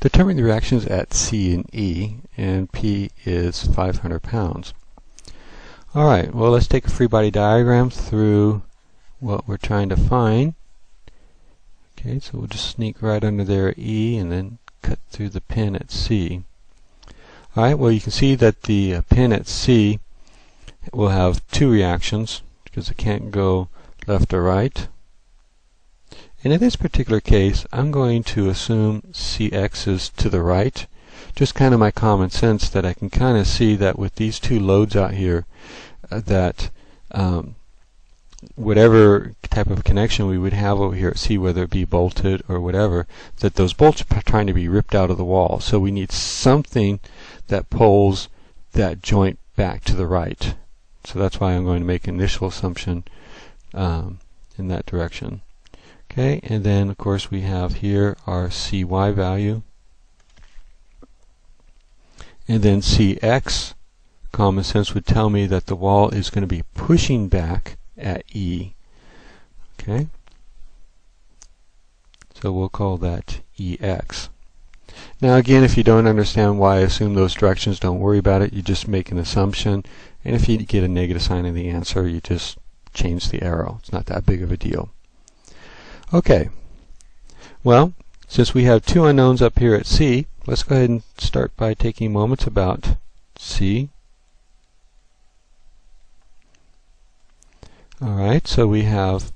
Determine the reactions at C and E, and P is 500 pounds. Alright, well, let's take a free body diagram through what we're trying to find. Okay, so we'll just sneak right under there at E and then cut through the pin at C. Alright, well, you can see that the pin at C will have two reactions because it can't go left or right. And in this particular case, I'm going to assume Cx is to the right. Just kind of my common sense that I can kind of see that with these two loads out here, that whatever type of connection we would have over here at C, whether it be bolted or whatever, that those bolts are trying to be ripped out of the wall. So we need something that pulls that joint back to the right. So that's why I'm going to make an initial assumption in that direction. Okay, and then of course we have here our Cy value. And then Cx, common sense would tell me that the wall is going to be pushing back at E. Okay, so we'll call that Ex. Now again, if you don't understand why I assume those directions, don't worry about it. You just make an assumption, and if you get a negative sign in the answer, you just change the arrow. It's not that big of a deal. Okay, well, since we have two unknowns up here at C, let's go ahead and start by taking moments about C. Alright, so we have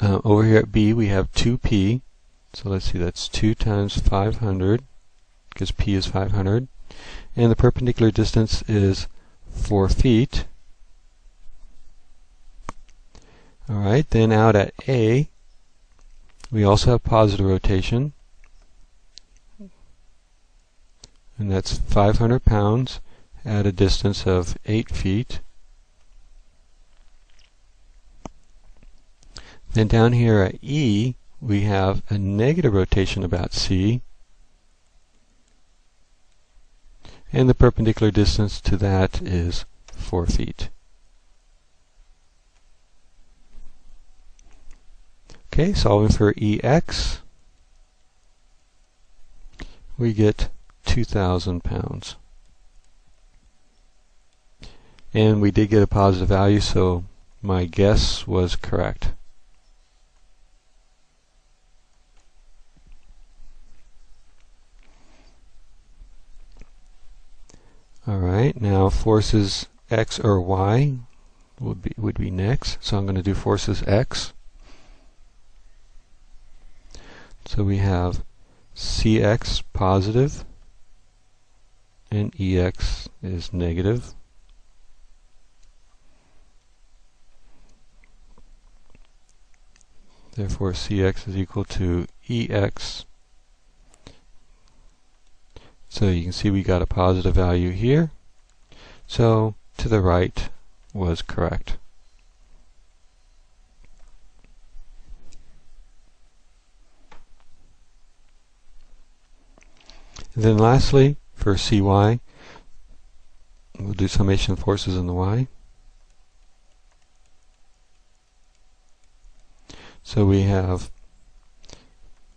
over here at B we have 2P. So let's see, that's 2 times 500 because P is 500. And the perpendicular distance is 4 feet. Alright, then out at A, we also have positive rotation. And that's 500 pounds at a distance of 8 feet. Then down here at E, we have a negative rotation about C. And the perpendicular distance to that is 4 feet. Okay, solving for Ex, we get 2,000 pounds. And we did get a positive value, so my guess was correct. Alright, now forces X or Y would be next, so I'm going to do forces X. So we have Cx positive and Ex is negative. Therefore Cx is equal to Ex. So you can see we got a positive value here. So to the right was correct. And then lastly, for Cy, we'll do summation of forces in the Y. So we have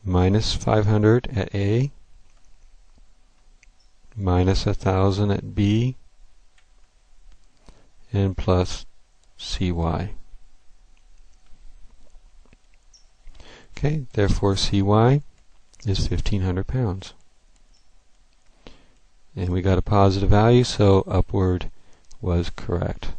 minus 500 at A, minus 1,000 at B, and plus Cy. Okay, therefore Cy is 1,500 pounds. And we got a positive value, so upward was correct.